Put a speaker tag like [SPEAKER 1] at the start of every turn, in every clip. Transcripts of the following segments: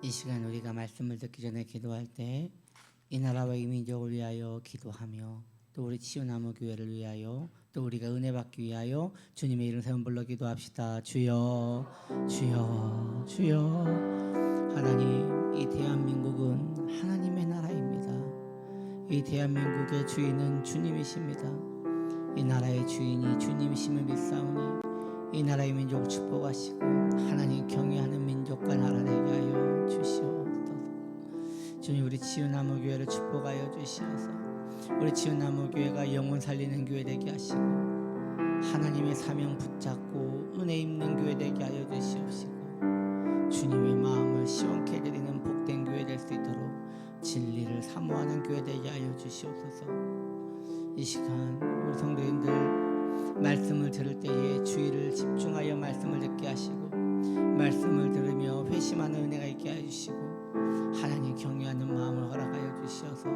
[SPEAKER 1] 이 시간 우리가 말씀을 듣기 전에 기도할 때 이 나라와 이 민족을 위하여 기도하며 또 우리 치유나무 교회를 위하여 또 우리가 은혜 받기 위하여 주님의 이름 세운 불러 기도합시다. 주여 주여 주여. 하나님, 이 대한민국은 하나님의 나라입니다. 이 대한민국의 주인은 주님이십니다. 이 나라의 주인이 주님이심을 믿사오니 이 나라의 민족을 축복하시고 하나님 경외하는 민족과 나라 되게 하여 주시옵소서. 주님, 우리 치유나무 교회를 축복하여 주시어서 우리 치유나무 교회가 영혼 살리는 교회 되게 하시고 하나님의 사명 붙잡고 은혜 입는 교회 되게 하여 주시옵시고 주님의 마음을 시원케 해드리는 복된 교회 될 수 있도록 진리를 사모하는 교회 되게 하여 주시옵소서. 이 시간 우리 성도님들 말씀을 들을 때에 주의를 집중하여 말씀을 듣게 하시고 말씀을 들으며 회심하는 은혜가 있게 하여 주시고 하나님 경외하는 마음을 허락하여 주시어서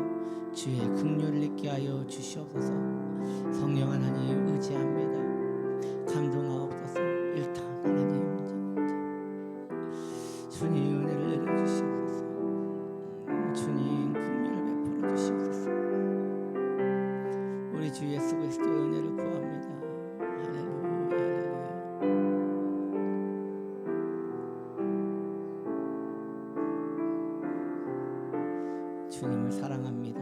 [SPEAKER 1] 주의 긍휼을 있게 하여 주시옵소서. 성령 하나님 의지합니다. 감동하옵소서. 일단 하나님 주님 은혜를 내려주시옵소서. 주님 긍휼을 베풀어 주시옵소서. 우리 주 예수 그리스도의 은혜를 구합니다. 할렐루야 할렐루야. 주님을 사랑합니다.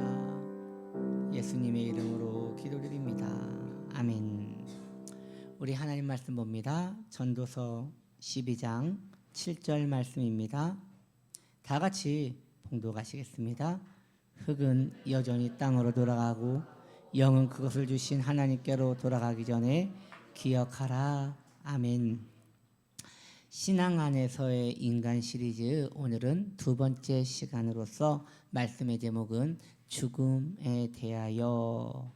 [SPEAKER 1] 예수님의 이름으로 기도드립니다. 아멘. 우리 하나님 말씀 봅니다. 전도서 12장 7절 말씀입니다. 다 같이 봉독하시겠습니다. 흙은 여전히 땅으로 돌아가고 영은 그것을 주신 하나님께로 돌아가기 전에 기억하라. 아멘. 신앙 안에서의 인간 시리즈, 오늘은 두 번째 시간으로서 말씀의 제목은 죽음에 대하여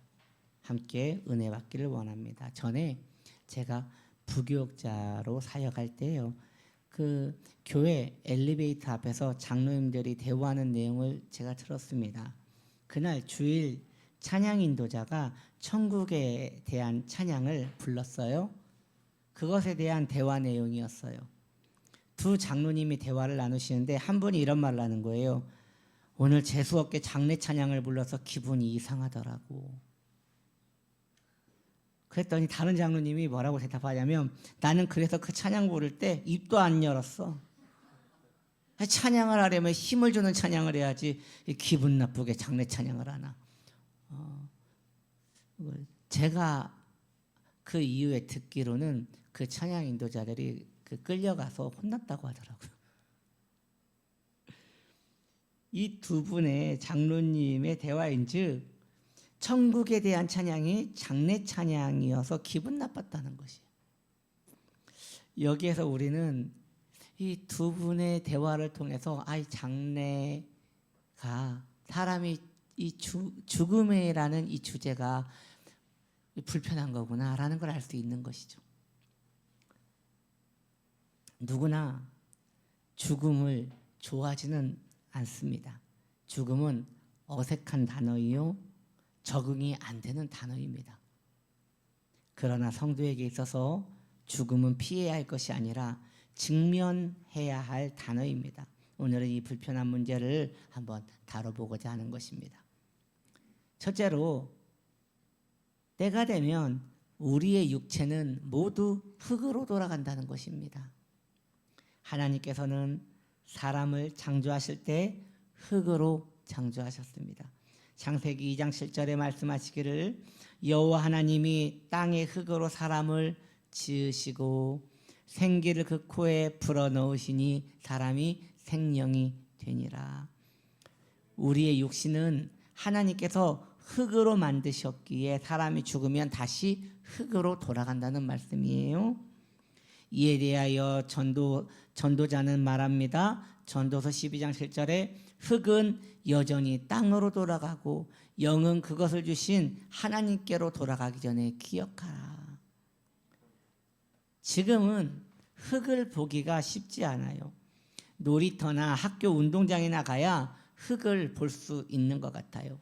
[SPEAKER 1] 함께 은혜 받기를 원합니다. 전에 제가 부교육자로 사역할 때요, 그 교회 엘리베이터 앞에서 장로님들이 대화하는 내용을 제가 들었습니다. 그날 주일 찬양 인도자가 천국에 대한 찬양을 불렀어요. 그것에 대한 대화 내용이었어요. 두 장로님이 대화를 나누시는데 한 분이 이런 말을 하는 거예요. 오늘 재수없게 장례 찬양을 불러서 기분이 이상하더라고. 그랬더니 다른 장로님이 뭐라고 대답하냐면, 나는 그래서 그 찬양 부를 때 입도 안 열었어. 찬양을 하려면 힘을 주는 찬양을 해야지 기분 나쁘게 장례 찬양을 하나. 제가 그 이후에 듣기로는 그 찬양 인도자들이 끌려가서 혼났다고 하더라고요. 이 두 분의 장로님의 대화인즉 천국에 대한 찬양이 장례 찬양이어서 기분 나빴다는 것이에요. 여기에서 우리는 이 두 분의 대화를 통해서 장례가 사람이 이 죽음이라는 이 주제가 불편한 거구나라는 걸 알 수 있는 것이죠. 누구나 죽음을 좋아하지는 않습니다. 죽음은 어색한 단어이요, 적응이 안 되는 단어입니다. 그러나 성도에게 있어서 죽음은 피해야 할 것이 아니라 직면해야 할 단어입니다. 오늘은 이 불편한 문제를 한번 다뤄보고자 하는 것입니다. 첫째로, 때가 되면 우리의 육체는 모두 흙으로 돌아간다는 것입니다. 하나님께서는 사람을 창조하실 때 흙으로 창조하셨습니다. 창세기 2장 7절에 말씀하시기를 여호와 하나님이 땅의 흙으로 사람을 지으시고 생기를 그 코에 불어넣으시니 사람이 생명이 되니라. 우리의 육신은 하나님께서 흙으로 만드셨기에 사람이 죽으면 다시 흙으로 돌아간다는 말씀이에요. 이에 대하여 전도자는 말합니다. 전도서 12장 7절에 흙은 여전히 땅으로 돌아가고 영은 그것을 주신 하나님께로 돌아가기 전에 기억하라. 지금은 흙을 보기가 쉽지 않아요. 놀이터나 학교 운동장에 나가야 흙을 볼 수 있는 것 같아요.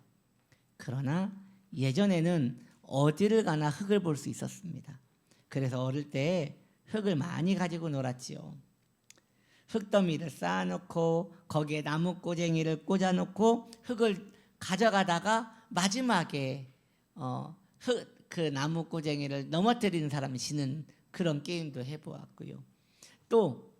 [SPEAKER 1] 그러나 예전에는 어디를 가나 흙을 볼 수 있었습니다. 그래서 어릴 때 흙을 많이 가지고 놀았지요. 흙더미를 쌓아놓고 거기에 나무꼬쟁이를 꽂아놓고 흙을 가져가다가 마지막에 그 나무꼬쟁이를 넘어뜨리는 사람이 지는 그런 게임도 해보았고요. 또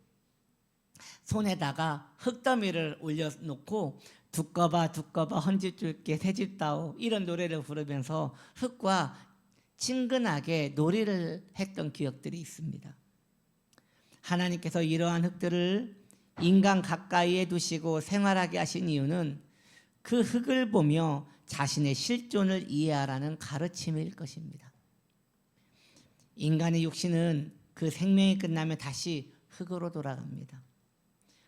[SPEAKER 1] 손에다가 흙더미를 올려놓고 두꺼봐 두꺼봐 헌집 줄게 새집 다오 이런 노래를 부르면서 흙과 친근하게 놀이를 했던 기억들이 있습니다. 하나님께서 이러한 흙들을 인간 가까이에 두시고 생활하게 하신 이유는 그 흙을 보며 자신의 실존을 이해하라는 가르침일 것입니다. 인간의 육신은 그 생명이 끝나면 다시 흙으로 돌아갑니다.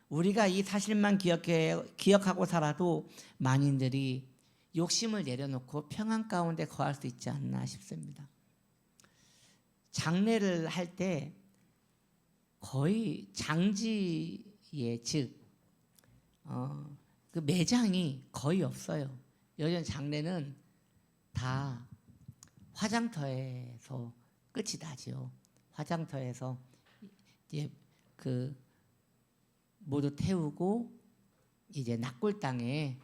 [SPEAKER 1] 우리가 이 사실만 기억하고 살아도 만인들이 욕심을 내려놓고 평안 가운데 거할 수 있지 않나 싶습니다. 장례를 할 때 거의 장지에 즉 그 매장이 거의 없어요. 요즘 장례는 다 화장터에서 끝이 나죠. 화장터에서 이제 그 모두 태우고 이제 낙골 땅에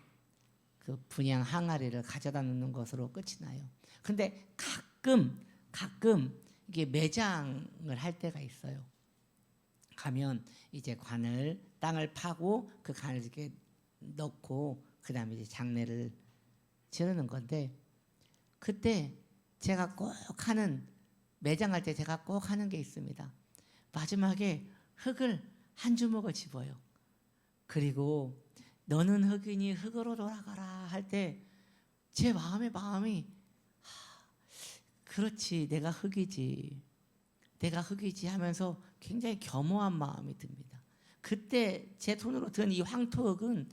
[SPEAKER 1] 그 분양 항아리를 가져다 놓는 것으로 끝이 나요. 근데 가끔 이게 매장을 할 때가 있어요. 가면 이제 땅을 파고 그 관을 이렇게 넣고 그 다음에 이제 장례를 치르는 건데, 그때 제가 꼭 하는, 매장할 때 제가 꼭 하는 게 있습니다. 마지막에 흙을 한 주먹을 집어요. 그리고 너는 흙이니 흙으로 돌아가라 할 때 제 마음이 그렇지 내가 흙이지 하면서 굉장히 겸허한 마음이 듭니다. 그때 제 손으로 든 이 황토흙은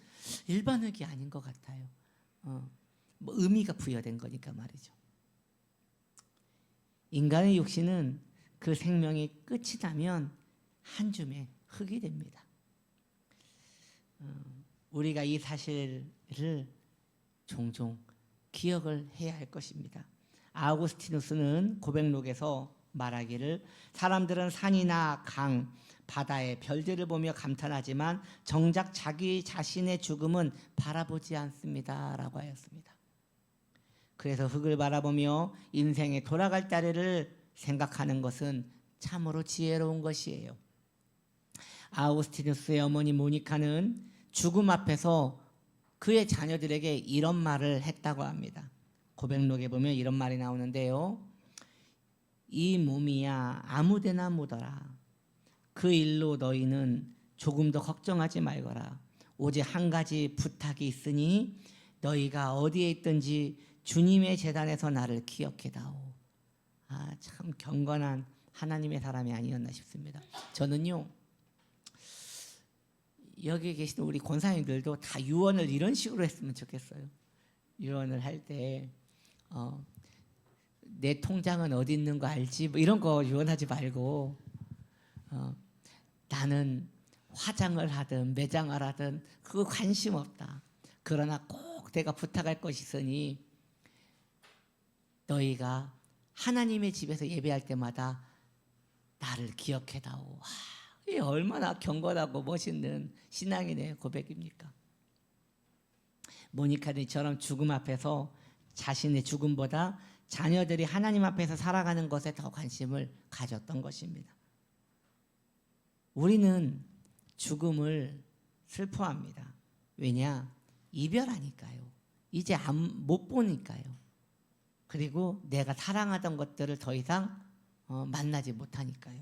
[SPEAKER 1] 일반 흙이 아닌 것 같아요. 뭐 의미가 부여된 거니까 말이죠. 인간의 육신은 그 생명이 끝이 나면 한 줌의 흙이 됩니다. 우리가 이 사실을 종종 기억을 해야 할 것입니다. 아우구스티누스는 고백록에서 말하기를 사람들은 산이나 강, 바다의 별들을 보며 감탄하지만 정작 자기 자신의 죽음은 바라보지 않습니다 라고 하였습니다. 그래서 흙을 바라보며 인생의 돌아갈 자리를 생각하는 것은 참으로 지혜로운 것이에요. 아우구스티누스의 어머니 모니카는 죽음 앞에서 그의 자녀들에게 이런 말을 했다고 합니다. 고백록에 보면 이런 말이 나오는데요. 이 몸이야 아무데나 묻어라. 그 일로 너희는 조금 더 걱정하지 말거라. 오직 한 가지 부탁이 있으니 너희가 어디에 있든지 주님의 제단에서 나를 기억해다오. 참 경건한 하나님의 사람이 아니었나 싶습니다. 저는요, 여기 계신 우리 권사님들도 다 유언을 이런 식으로 했으면 좋겠어요. 유언을 할 때 내 통장은 어디 있는 거 알지? 뭐 이런 거 유언하지 말고 나는 화장을 하든 매장을 하든 그거 관심 없다. 그러나 꼭 내가 부탁할 것이 있으니 너희가 하나님의 집에서 예배할 때마다 나를 기억해다오. 이게 얼마나 경건하고 멋있는 신앙인의 고백입니까? 모니카는 이처럼 죽음 앞에서 자신의 죽음보다 자녀들이 하나님 앞에서 살아가는 것에 더 관심을 가졌던 것입니다. 우리는 죽음을 슬퍼합니다. 왜냐? 이별하니까요. 이제 못 보니까요. 그리고 내가 사랑하던 것들을 더 이상 만나지 못하니까요.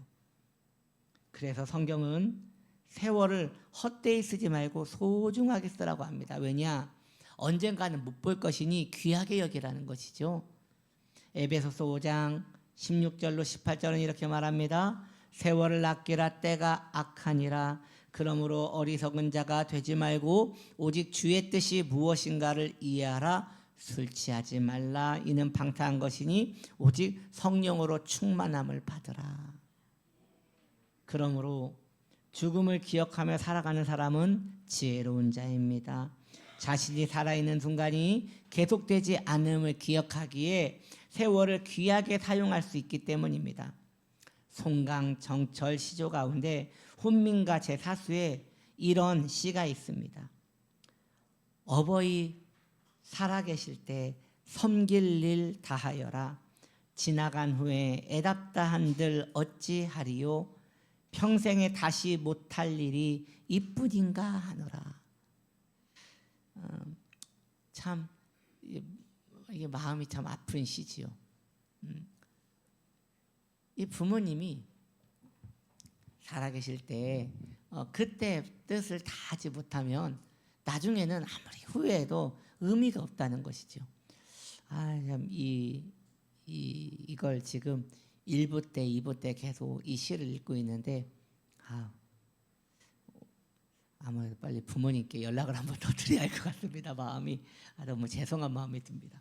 [SPEAKER 1] 그래서 성경은 세월을 헛되이 쓰지 말고 소중하게 쓰라고 합니다. 왜냐? 언젠가는 못 볼 것이니 귀하게 여기라는 것이죠. 에베소서 5장 16절로 18절은 이렇게 말합니다. 세월을 아끼라 때가 악하니라. 그러므로 어리석은 자가 되지 말고 오직 주의 뜻이 무엇인가를 이해하라. 술 취하지 말라. 이는 방탕한 것이니 오직 성령으로 충만함을 받으라. 그러므로 죽음을 기억하며 살아가는 사람은 지혜로운 자입니다. 자신이 살아있는 순간이 계속되지 않음을 기억하기에 세월을 귀하게 사용할 수 있기 때문입니다. 송강 정철 시조 가운데 훈민가 제4수에 이런 시가 있습니다. 어버이 살아계실 때 섬길 일 다하여라. 지나간 후에 애답다 한들 어찌하리요. 평생에 다시 못할 일이 이뿐인가 하노라. 참 이게 마음이 참 아픈 시지요. 이 부모님이 살아계실 때 그때 뜻을 다 하지 못하면 나중에는 아무리 후회해도 의미가 없다는 것이죠. 참 이걸 지금 1부 때 2부 때 계속 이 시를 읽고 있는데 아무래도 빨리 부모님께 연락을 한번 더 드려야 할 것 같습니다. 마음이 너무 죄송한 마음이 듭니다.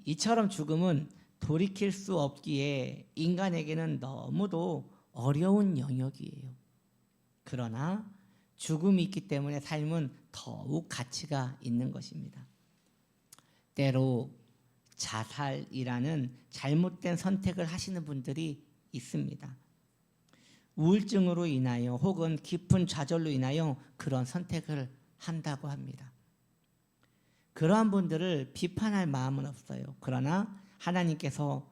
[SPEAKER 1] 이처럼 죽음은 돌이킬 수 없기에 인간에게는 너무도 어려운 영역이에요. 그러나 죽음이 있기 때문에 삶은 더욱 가치가 있는 것입니다. 때로 자살이라는 잘못된 선택을 하시는 분들이 있습니다. 우울증으로 인하여 혹은 깊은 좌절로 인하여 그런 선택을 한다고 합니다. 그러한 분들을 비판할 마음은 없어요. 그러나 하나님께서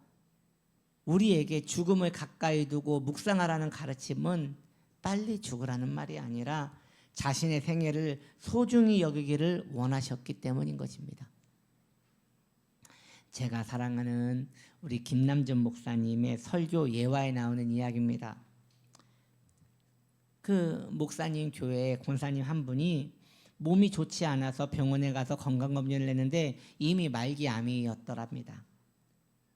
[SPEAKER 1] 우리에게 죽음을 가까이 두고 묵상하라는 가르침은 빨리 죽으라는 말이 아니라 자신의 생애를 소중히 여기기를 원하셨기 때문인 것입니다. 제가 사랑하는 우리 김남준 목사님의 설교 예화에 나오는 이야기입니다. 그 목사님 교회에 권사님 한 분이 몸이 좋지 않아서 병원에 가서 건강검진을 했는데 이미 말기암이었더랍니다.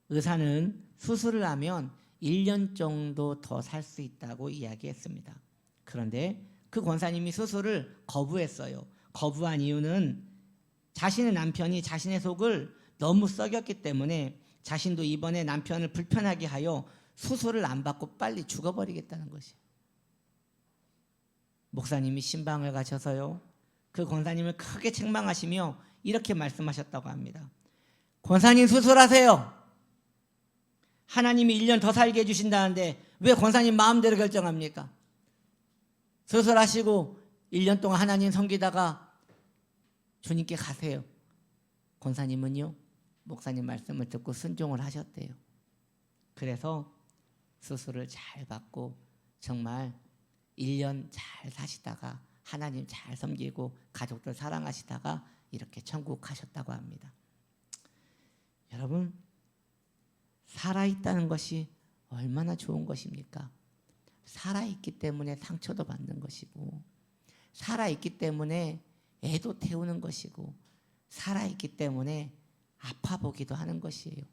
[SPEAKER 1] 의사는 수술을 하면 1년 정도 더 살 수 있다고 이야기했습니다. 그런데 그 권사님이 수술을 거부했어요. 거부한 이유는 자신의 남편이 자신의 속을 너무 썩였기 때문에 자신도 이번에 남편을 불편하게 하여 수술을 안 받고 빨리 죽어버리겠다는 것이에요. 목사님이 신방을 가셔서요, 그 권사님을 크게 책망하시며 이렇게 말씀하셨다고 합니다. 권사님 수술하세요. 하나님이 1년 더 살게 해주신다는데 왜 권사님 마음대로 결정합니까? 수술하시고 1년 동안 하나님 섬기다가 주님께 가세요. 권사님은요, 목사님 말씀을 듣고 순종을 하셨대요. 그래서 수술을 잘 받고 정말 1년 잘 사시다가 하나님 잘 섬기고 가족들 사랑하시다가 이렇게 천국 가셨다고 합니다. 여러분, 살아있다는 것이 얼마나 좋은 것입니까? 살아있기 때문에 상처도 받는 것이고, 살아있기 때문에 애도 태우는 것이고, 살아있기 때문에 아파보기도 하는 것이에요.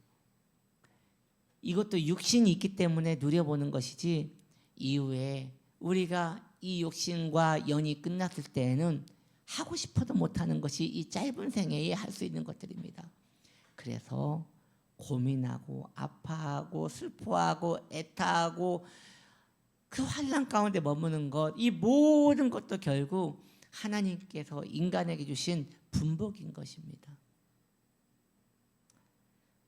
[SPEAKER 1] 이것도 육신이 있기 때문에 누려보는 것이지, 이후에 우리가 이 육신과 연이 끝났을 때에는 하고 싶어도 못하는 것이 이 짧은 생애에 할 수 있는 것들입니다. 그래서 고민하고 아파하고 슬퍼하고 애타하고 그 환난 가운데 머무는 것, 이 모든 것도 결국 하나님께서 인간에게 주신 분복인 것입니다.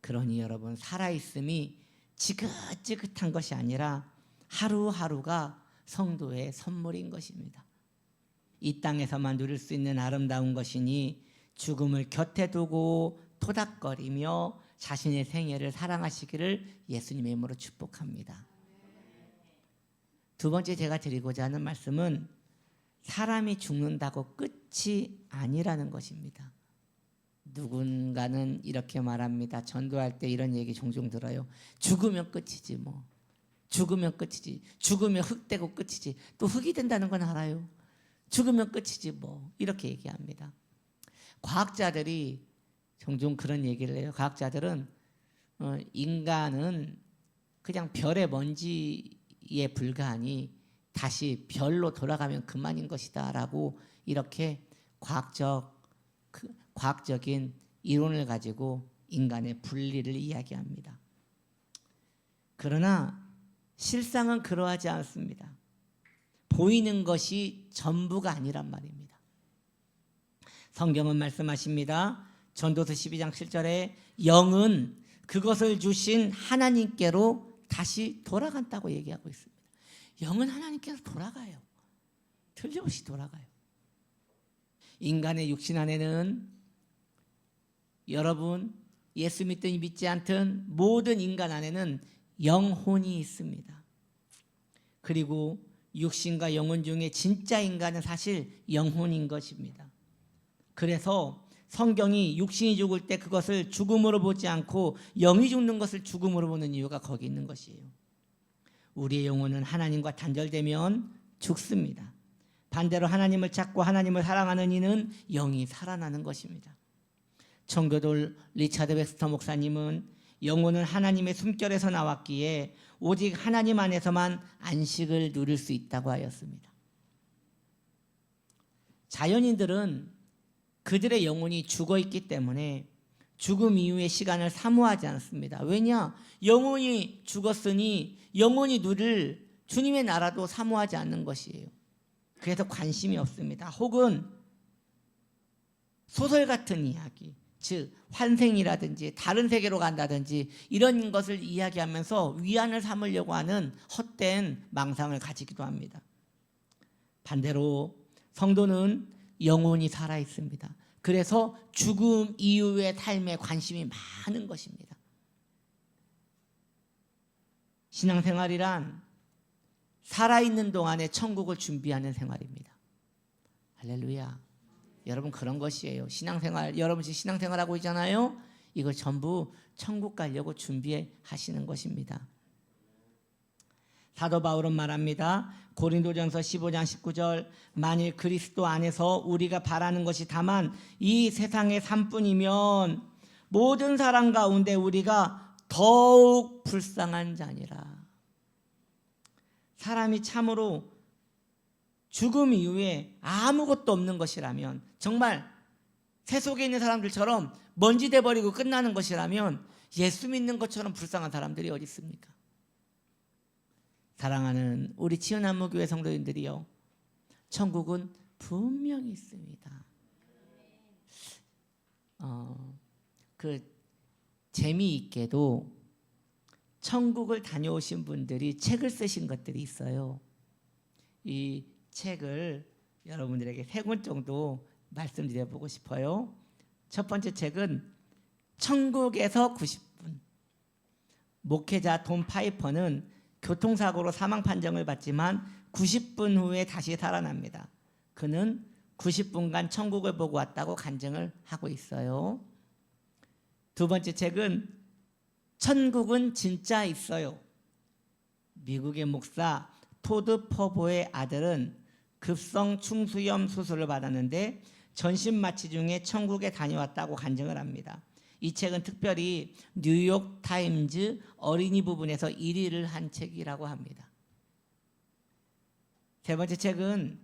[SPEAKER 1] 그러니 여러분, 살아있음이 지긋지긋한 것이 아니라 하루하루가 성도의 선물인 것입니다. 이 땅에서만 누릴 수 있는 아름다운 것이니 죽음을 곁에 두고 토닥거리며 자신의 생애를 사랑하시기를 예수님의 이름으로 축복합니다. 두 번째 제가 드리고자 하는 말씀은 사람이 죽는다고 끝이 아니라는 것입니다. 누군가는 이렇게 말합니다. 전도할 때 이런 얘기 종종 들어요. 죽으면 끝이지 뭐. 죽으면 끝이지. 죽으면 흙 되고 끝이지. 또 흙이 된다는 건 알아요. 죽으면 끝이지 뭐. 이렇게 얘기합니다. 과학자들이 종종 그런 얘기를 해요. 과학자들은 인간은 그냥 별의 먼지에 불과하니 다시 별로 돌아가면 그만인 것이다 라고 이렇게 과학적인 이론을 가지고 인간의 분리를 이야기합니다. 그러나 실상은 그러하지 않습니다. 보이는 것이 전부가 아니란 말입니다. 성경은 말씀하십니다. 전도서 12장 7절에 영은 그것을 주신 하나님께로 다시 돌아간다고 얘기하고 있습니다. 영은 하나님께서 돌아가요. 틀림없이 돌아가요. 인간의 육신 안에는 여러분 예수 믿든 믿지 않든 모든 인간 안에는 영혼이 있습니다. 그리고 육신과 영혼 중에 진짜 인간은 사실 영혼인 것입니다. 그래서 성경이 육신이 죽을 때 그것을 죽음으로 보지 않고 영이 죽는 것을 죽음으로 보는 이유가 거기 있는 것이에요. 우리의 영혼은 하나님과 단절되면 죽습니다. 반대로 하나님을 찾고 하나님을 사랑하는 이는 영이 살아나는 것입니다. 청교도 리차드 웩스터 목사님은 영혼은 하나님의 숨결에서 나왔기에 오직 하나님 안에서만 안식을 누릴 수 있다고 하였습니다. 자연인들은 그들의 영혼이 죽어있기 때문에 죽음 이후의 시간을 사모하지 않습니다. 왜냐? 영혼이 죽었으니 영혼이 누릴 주님의 나라도 사모하지 않는 것이에요. 그래서 관심이 없습니다. 혹은 소설 같은 이야기, 즉 환생이라든지 다른 세계로 간다든지 이런 것을 이야기하면서 위안을 삼으려고 하는 헛된 망상을 가지기도 합니다. 반대로 성도는 영혼이 살아있습니다. 그래서 죽음 이후의 삶에 관심이 많은 것입니다. 신앙생활이란 살아있는 동안에 천국을 준비하는 생활입니다. 할렐루야. 여러분 그런 것이에요. 신앙생활, 여러분 지금 신앙생활하고 있잖아요. 이걸 전부 천국 가려고 준비하시는 것입니다. 사도 바울은 말합니다. 고린도전서 15장 19절 만일 그리스도 안에서 우리가 바라는 것이 다만 이 세상의 삶뿐이면 모든 사람 가운데 우리가 더욱 불쌍한 자니라. 사람이 참으로 죽음 이후에 아무것도 없는 것이라면 정말 세속에 있는 사람들처럼 먼지 돼버리고 끝나는 것이라면 예수 믿는 것처럼 불쌍한 사람들이 어디 있습니까? 사랑하는 우리 치유나무교회 성도님들이요, 천국은 분명히 있습니다. 재미있게도 천국을 다녀오신 분들이 책을 쓰신 것들이 있어요. 이 책을 여러분들에게 3권 정도 말씀드려보고 싶어요. 첫 번째 책은 천국에서 90분. 목회자 돈 파이퍼는 교통사고로 사망 판정을 받지만 90분 후에 다시 살아납니다. 그는 90분간 천국을 보고 왔다고 간증을 하고 있어요. 두 번째 책은 천국은 진짜 있어요. 미국의 목사 토드 퍼보의 아들은 급성 충수염 수술을 받았는데 전신 마취 중에 천국에 다녀왔다고 간증을 합니다. 이 책은 특별히 뉴욕 타임즈 어린이 부분에서 1위를 한 책이라고 합니다. 세 번째 책은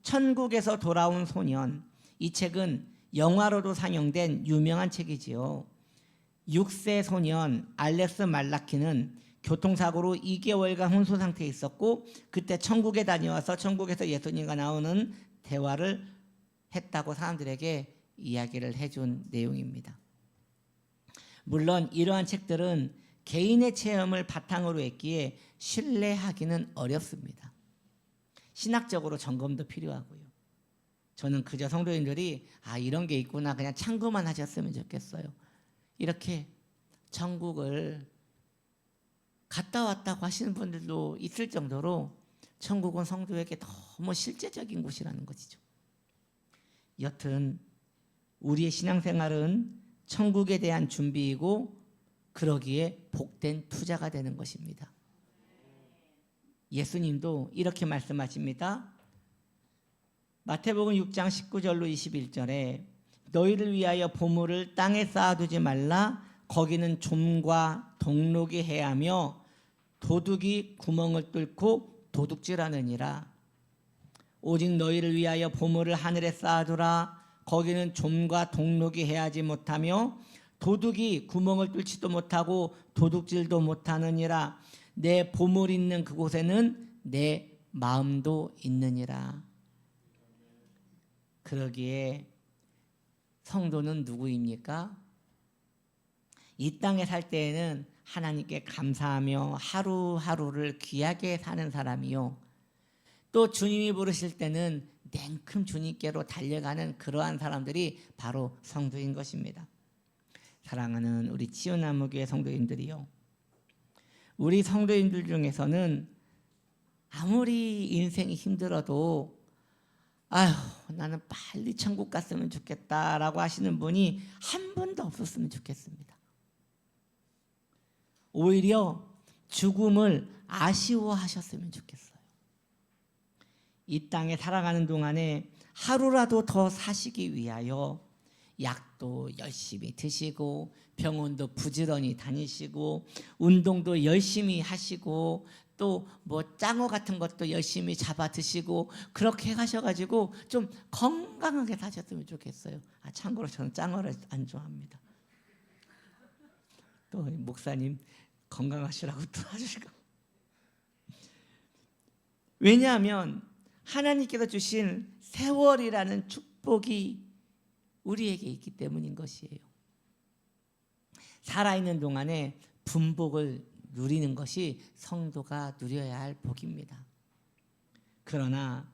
[SPEAKER 1] 천국에서 돌아온 소년. 이 책은 영화로도 상영된 유명한 책이지요. 6세 소년 알렉스 말라키는 교통사고로 2개월간 혼수 상태에 있었고 그때 천국에 다녀와서 천국에서 예수님과 나오는 대화를 했다고 사람들에게 이야기를 해준 내용입니다. 물론 이러한 책들은 개인의 체험을 바탕으로 했기에 신뢰하기는 어렵습니다. 신학적으로 점검도 필요하고요. 저는 그저 성도님들이 이런 게 있구나 그냥 참고만 하셨으면 좋겠어요. 이렇게 천국을 갔다 왔다고 하시는 분들도 있을 정도로 천국은 성도에게 너무 실제적인 곳이라는 것이죠. 여튼 우리의 신앙생활은 천국에 대한 준비이고 그러기에 복된 투자가 되는 것입니다. 예수님도 이렇게 말씀하십니다. 마태복음 6장 19절로 21절에 너희를 위하여 보물을 땅에 쌓아두지 말라. 거기는 좀과 동록이 해하며 도둑이 구멍을 뚫고 도둑질하느니라. 오직 너희를 위하여 보물을 하늘에 쌓아두라. 거기는 좀과 동록이 해하지 못하며 도둑이 구멍을 뚫지도 못하고 도둑질도 못하느니라. 내 보물 있는 그곳에는 내 마음도 있느니라. 그러기에 성도는 누구입니까? 이 땅에 살 때에는 하나님께 감사하며 하루하루를 귀하게 사는 사람이요, 또 주님이 부르실 때는 냉큼 주님께로 달려가는 그러한 사람들이 바로 성도인 것입니다. 사랑하는 우리 치유나무교회 성도님들이요, 우리 성도님들 중에서는 아무리 인생이 힘들어도 아휴 나는 빨리 천국 갔으면 좋겠다라고 하시는 분이 한 분도 없었으면 좋겠습니다. 오히려 죽음을 아쉬워하셨으면 좋겠어요. 이 땅에 살아가는 동안에 하루라도 더 사시기 위하여 약도 열심히 드시고 병원도 부지런히 다니시고 운동도 열심히 하시고 또 뭐 짱어 같은 것도 열심히 잡아 드시고 그렇게 하셔가지고 좀 건강하게 사셨으면 좋겠어요. 참고로 저는 짱어를 안 좋아합니다. 또 목사님 건강하시라고 또 하시고. 왜냐하면 하나님께서 주신 세월이라는 축복이 우리에게 있기 때문인 것이에요. 살아있는 동안에 분복을 누리는 것이 성도가 누려야 할 복입니다. 그러나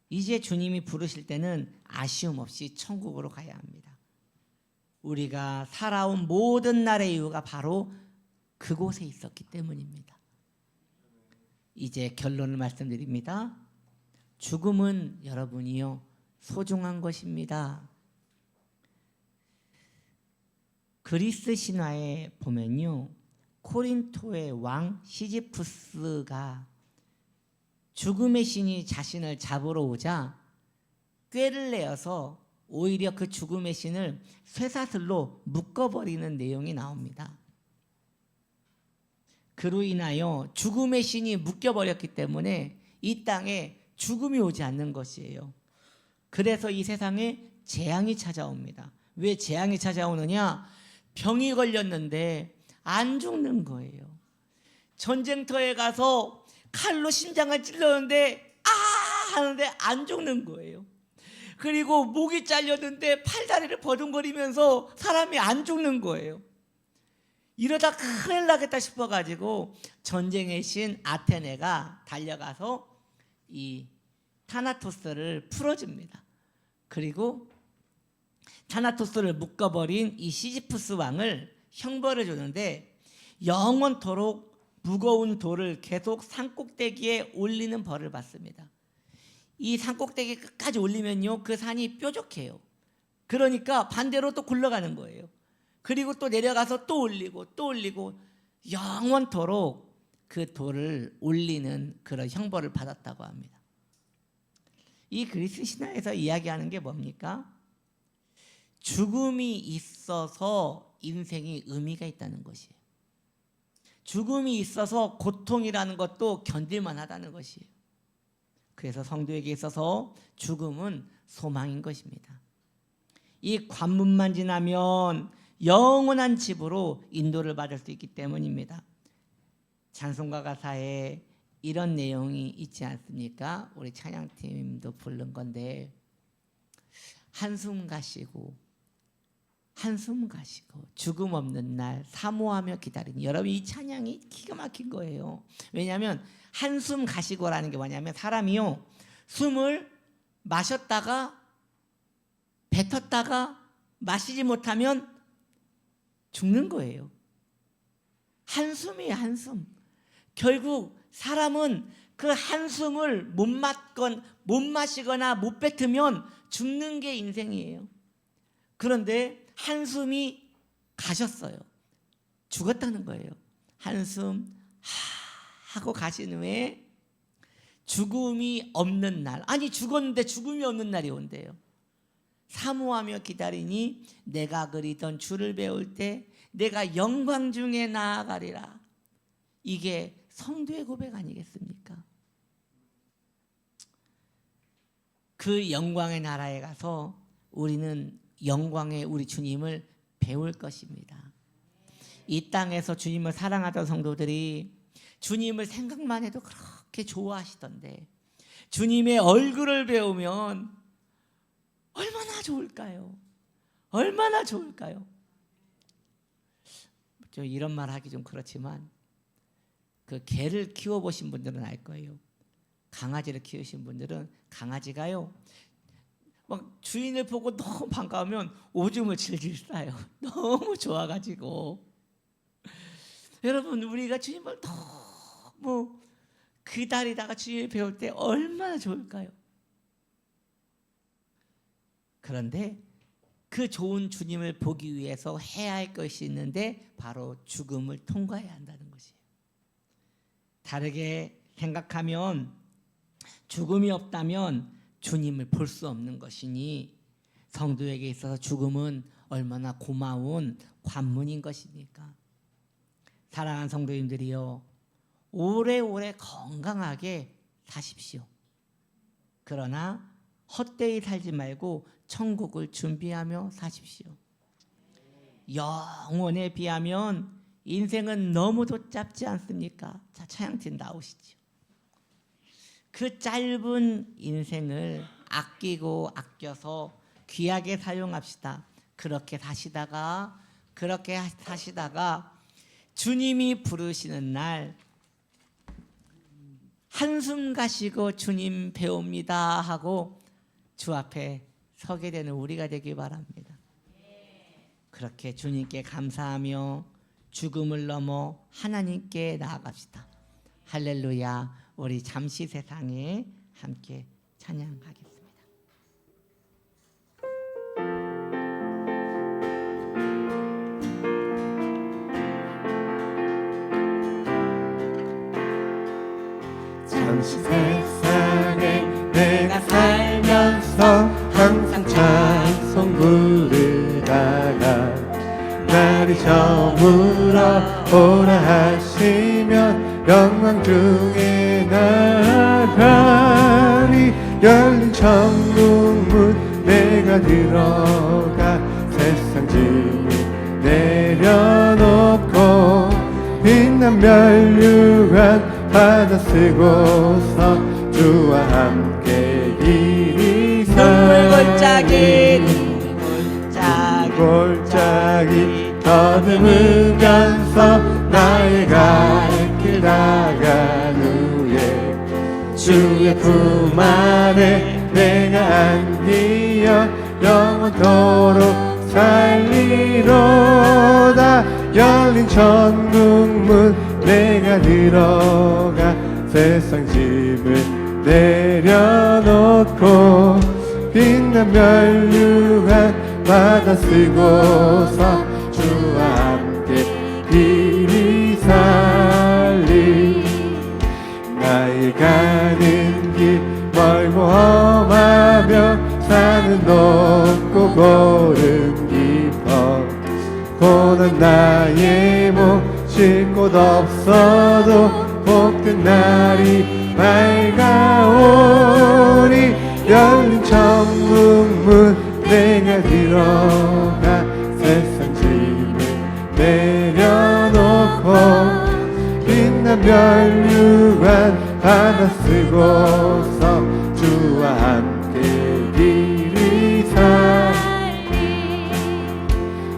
[SPEAKER 1] 이제 주님이 부르실 때는 아쉬움 없이 천국으로 가야 합니다. 우리가 살아온 모든 날의 이유가 바로 그곳에 있었기 때문입니다. 이제 결론을 말씀드립니다. 죽음은 여러분이요 소중한 것입니다. 그리스 신화에 보면요, 코린토의 왕 시지푸스가 죽음의 신이 자신을 잡으러 오자 꾀를 내어서 오히려 그 죽음의 신을 쇠사슬로 묶어버리는 내용이 나옵니다. 그로 인하여 죽음의 신이 묶여버렸기 때문에 이 땅에 죽음이 오지 않는 것이에요. 그래서 이 세상에 재앙이 찾아옵니다. 왜 재앙이 찾아오느냐? 병이 걸렸는데 안 죽는 거예요. 전쟁터에 가서 칼로 심장을 찔렀는데 하는데 안 죽는 거예요. 그리고 목이 잘렸는데 팔다리를 버둥거리면서 사람이 안 죽는 거예요. 이러다 큰일 나겠다 싶어가지고 전쟁의 신 아테네가 달려가서 이 타나토스를 풀어줍니다. 그리고 타나토스를 묶어버린 이 시지푸스 왕을 형벌을 주는데 영원토록 무거운 돌을 계속 산꼭대기에 올리는 벌을 받습니다. 이 산꼭대기 끝까지 올리면요 그 산이 뾰족해요. 그러니까 반대로 또 굴러가는 거예요. 그리고 또 내려가서 또 올리고 또 올리고 영원토록 그 돌을 올리는 그런 형벌을 받았다고 합니다. 이 그리스 신화에서 이야기하는 게 뭡니까? 죽음이 있어서 인생이 의미가 있다는 것이에요. 죽음이 있어서 고통이라는 것도 견딜만 하다는 것이에요. 그래서 성도에게 있어서 죽음은 소망인 것입니다. 이 관문만 지나면 영원한 집으로 인도를 받을 수 있기 때문입니다. 찬송가 가사에 이런 내용이 있지 않습니까? 우리 찬양팀도 부른 건데 한숨 가시고 죽음 없는 날 사모하며 기다리니. 여러분 이 찬양이 기가 막힌 거예요. 왜냐하면 한숨 가시고라는 게 뭐냐면 사람이요 숨을 마셨다가 뱉었다가 마시지 못하면 죽는 거예요. 한숨이에요. 한숨. 결국 사람은 그 한숨을 못 마시거나 못 뱉으면 죽는 게 인생이에요. 그런데 한숨이 가셨어요. 죽었다는 거예요. 한숨 하고 가신 후에 죽음이 없는 날, 아니 죽었는데 죽음이 없는 날이 온대요. 사모하며 기다리니 내가 그리던 주를 배울 때 내가 영광 중에 나아가리라. 이게 성도의 고백 아니겠습니까? 그 영광의 나라에 가서 우리는 영광의 우리 주님을 배울 것입니다. 이 땅에서 주님을 사랑하던 성도들이 주님을 생각만 해도 그렇게 좋아하시던데 주님의 얼굴을 배우면 얼마나 좋을까요? 얼마나 좋을까요? 좀 이런 말 하기 좀 그렇지만 그 개를 키워보신 분들은 알 거예요. 강아지를 키우신 분들은 강아지가요 막 주인을 보고 너무 반가우면 오줌을 질질 싸요. 너무 좋아가지고. 여러분, 우리가 주님을 너무 기다리다가 주님을 배울 때 얼마나 좋을까요? 그런데 그 좋은 주님을 보기 위해서 해야 할 것이 있는데 바로 죽음을 통과해야 한다는 것이에요. 다르게 생각하면 죽음이 없다면 주님을 볼 수 없는 것이니 성도에게 있어서 죽음은 얼마나 고마운 관문인 것입니까? 사랑하는 성도님들이요, 오래오래 건강하게 사십시오. 그러나 헛되이 살지 말고 천국을 준비하며 사십시오. 영원에 비하면 인생은 너무도 짧지 않습니까? 자, 차양팀 나오시죠. 그 짧은 인생을 아끼고 아껴서 귀하게 사용합시다. 그렇게 사시다가 주님이 부르시는 날 한숨 가시고 주님 배웁니다 하고 주 앞에 서게 되는 우리가 되길 바랍니다. 그렇게 주님께 감사하며 죽음을 넘어 하나님께 나아갑시다. 할렐루야. 우리 잠시 세상에 함께 찬양하겠습니다.
[SPEAKER 2] 잠시 세상에 내가 살면서 항상 찬송 부르다가 날이 저물어 오라 하시면 영광 중에 나가리. 열린 천국문 내가 들어가 세상 짐을 내려놓고 빛난 멸류관 받아 쓰고서 주와 함께 길이 골짜기 더듬으면서 나의 갈 길 나간 후에 주의 품 안에 내가 안기어 영원토록 살리로다. 열린 천국문 내가 들어가 세상 짐을 내려놓고 빛난 멸류관 받아 쓰고서 주와 함께 길이 살리. 나의 가는 길 멀고 험하며 산은 높고 고름 깊어 고난 나의 몸 쉴 곳 없어도 복된 날이 밝아오니. 열린 천국문 내가 들어가 세상 짐을 내려놓고 빛난 멸류관 받아 쓰고서 주와 함께 길이 살리.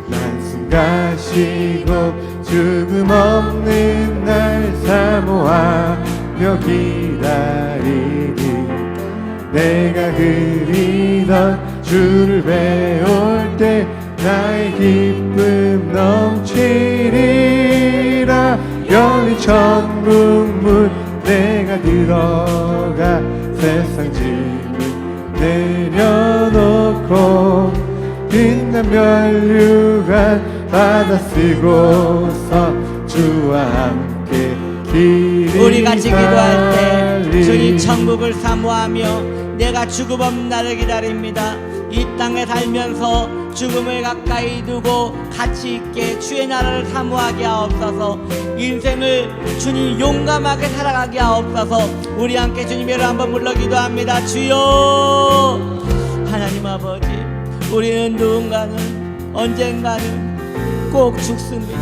[SPEAKER 2] 난숨 가시고 죽음 없는 날 사모하며 기다리니 내가 그리던 주를 배울 때 나의 기쁨 넘치리라. 열린 천국문 내가 들어가 세상 짐을 내려놓고 빛난 멸류관 받아 쓰고서 주와 함께 길이
[SPEAKER 1] 우리 같이 기도할 때 주님 천국을 사모하며 내가 죽음 없는 날을 기다립니다. 이 땅에 살면서 죽음을 가까이 두고 가치 있게 주의 나라를 사모하게 하옵소서. 인생을 주님 용감하게 살아가게 하옵소서. 우리 함께 주님의로 한번 불러 기도합니다. 주여 하나님 아버지, 우리는 누군가는 언젠가는 꼭 죽습니다.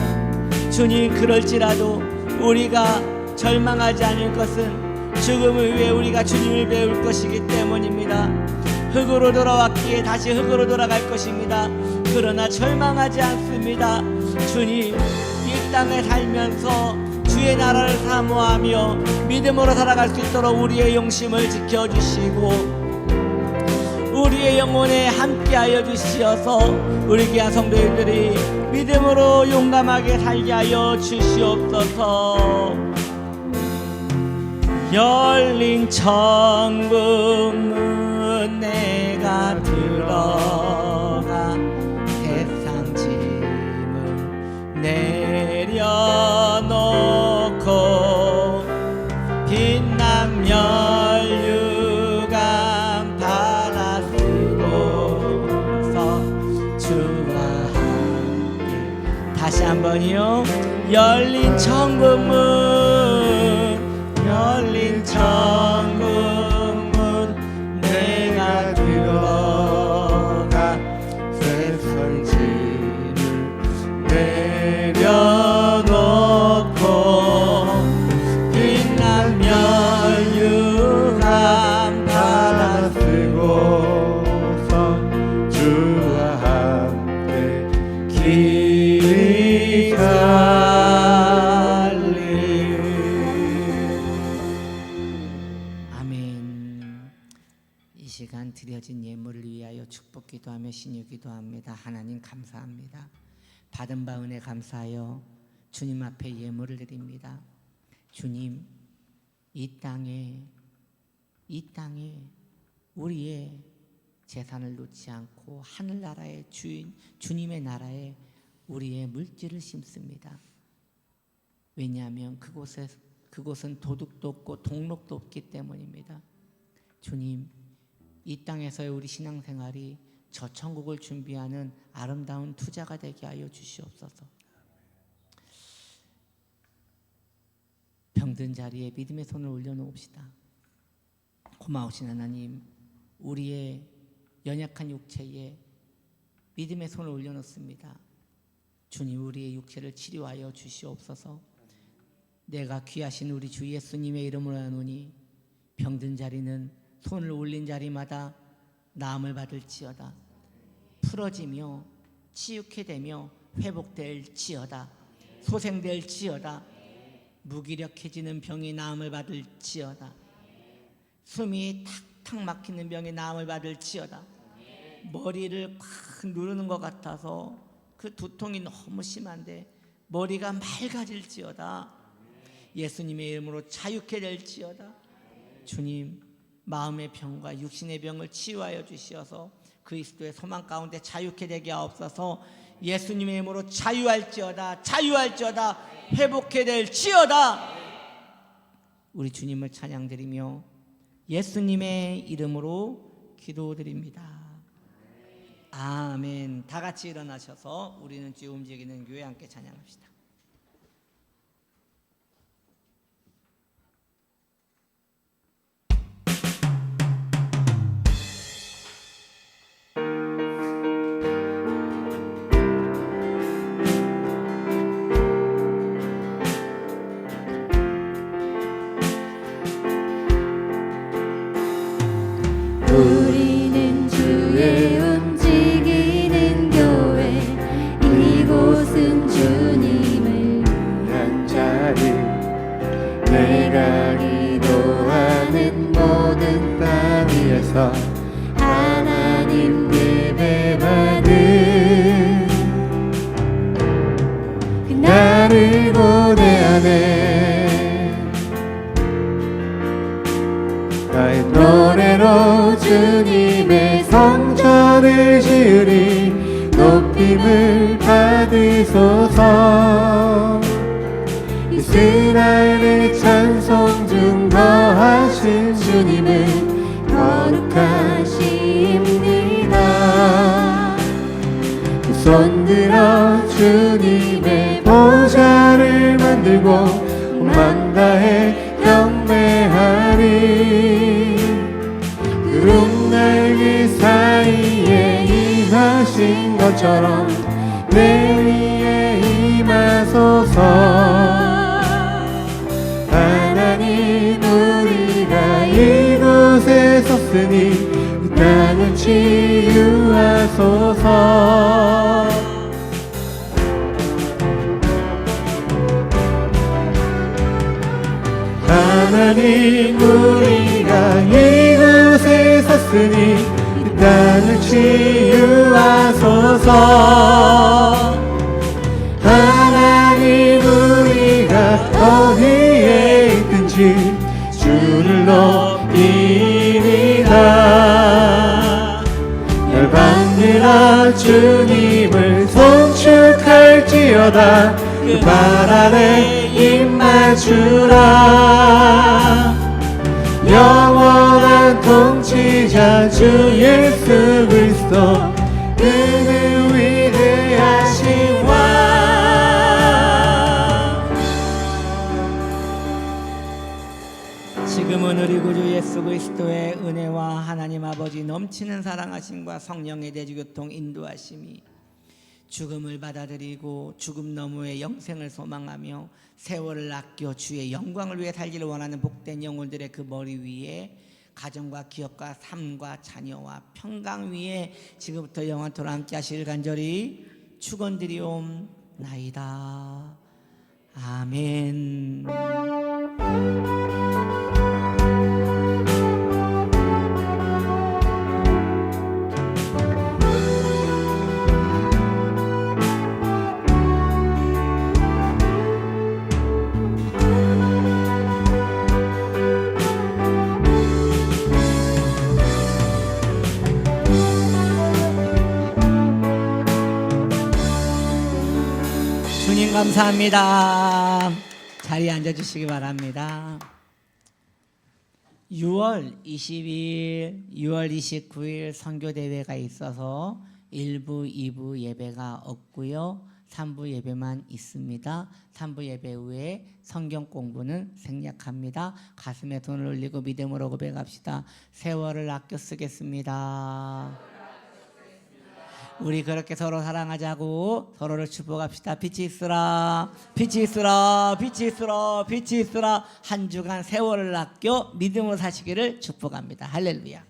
[SPEAKER 1] 주님, 그럴지라도 우리가 절망하지 않을 것은 죽음을 위해 우리가 주님을 배울 것이기 때문입니다. 흙으로 돌아왔기에 다시 흙으로 돌아갈 것입니다. 그러나 절망하지 않습니다. 주님, 이 이 땅에 살면서 주의 나라를 사모하며 믿음으로 살아갈 수 있도록 우리의 영심을 지켜주시고 우리의 영혼에 함께하여 주시어서 우리 귀한 성도님들이 믿음으로 용감하게 살게 하여 주시옵소서. 열린 천국문 내가 들어가 세상 짐을 내려놓고 빛난 면류관 받아 쓰고서 주와 함께 다시 한번요. 열린 천국문 열린 천국문 내가 들어가 세상 짐을 내려놓고 빛난 면류관 받아
[SPEAKER 2] 쓰고서 주와 함께 길이
[SPEAKER 1] 시간 드려진 예물을 위하여 축복 기도하며 신유 기도합니다. 하나님 감사합니다. 받은 바 은혜 감사하여 주님 앞에 예물을 드립니다. 주님, 이 땅에 우리의 재산을 놓지 않고 하늘나라의 주인 주님의 나라에 우리의 물질을 심습니다. 왜냐하면 그곳은 도둑도 없고 동록도 없기 때문입니다. 주님, 이 땅에서의 우리 신앙생활이 저 천국을 준비하는 아름다운 투자가 되게 하여 주시옵소서. 병든 자리에 믿음의 손을 올려놓읍시다. 고마우신 하나님, 우리의 연약한 육체에 믿음의 손을 올려놓습니다. 주님, 우리의 육체를 치료하여 주시옵소서. 내가 귀하신 우리 주 예수님의 이름으로 하노니 병든 자리는 손을 올린 자리마다 나음을 받을지어다. 풀어지며 치유케 되며 회복될지어다. 소생될지어다. 무기력해지는 병이 나음을 받을지어다. 숨이 탁탁 막히는 병이 나음을 받을지어다. 머리를 팍 누르는 것 같아서 그 두통이 너무 심한데 머리가 맑아질지어다. 예수님의 이름으로 자유케 될지어다. 주님, 마음의 병과 육신의 병을 치유하여 주시어서 그리스도의 소망 가운데 자유케 되게 하옵소서. 예수님의 이름으로 자유할지어다. 자유할지어다. 회복케 될지어다. 우리 주님을 찬양드리며 예수님의 이름으로 기도드립니다. 아멘. 다 같이 일어나셔서 우리는 주 움직이는 교회 함께 찬양합시다.
[SPEAKER 3] 우리는 주의 움직이는 교회, 이곳은 주님을
[SPEAKER 2] 위한 자리,
[SPEAKER 3] 내가 기도하는 모든 땅 위에서 하나님 예배받는 그날을 고대하네.
[SPEAKER 2] 나의
[SPEAKER 3] 노래로 주님의 성전을 지으리. 높임을 받으소서. 이스라엘의 찬송 중 거하신 주님은 거룩하십니다. 두 손 들어 주님의 보좌를 만들고 온 다해 경배하리. 구름 날개 사이에 임하신 것처럼 내 위에 임하소서. 하나님, 우리가 이곳에 섰으니 이 땅을 치유하소서. 하나님 우리가 이곳에 섰으니 이 땅을 치유하소서. 하나님 우리가 어디에 있든지 주를 높이리라. 열방들아 주님을 송축할지어다. 그 발 아래 입맞추라. 영원한 통치자 주 예수 그리스도 그는 위대하신 왕.
[SPEAKER 1] 지금은 우리 구주 예수 그리스도의 은혜와 하나님 아버지 넘치는 사랑하심과 성령의 대주교통 인도하심이 죽음을 받아들이고 죽음 너머의 영생을 소망하며 세월을 아껴 주의 영광을 위해 살기를 원하는 복된 영혼들의 그 머리 위에 가정과 기업과 삶과 자녀와 평강 위에 지금부터 영원토록 함께 하시길 간절히 축원드리옵나이다. 아멘. 주님 감사합니다. 자리에 앉아주시기 바랍니다. 6월 20일, 6월 29일 선교대회가 있어서 1부, 2부 예배가 없고요. 3부 예배만 있습니다. 3부 예배 후에 성경 공부는 생략합니다. 가슴에 손을 올리고 믿음으로 고백합시다. 세월을 아껴 쓰겠습니다. 우리 그렇게 서로 사랑하자고 서로를 축복합시다. 빛이 있으라, 빛이 있으라, 빛이 있으라, 빛이 있으라. 한 주간 세월을 아껴 믿음으로 사시기를 축복합니다. 할렐루야.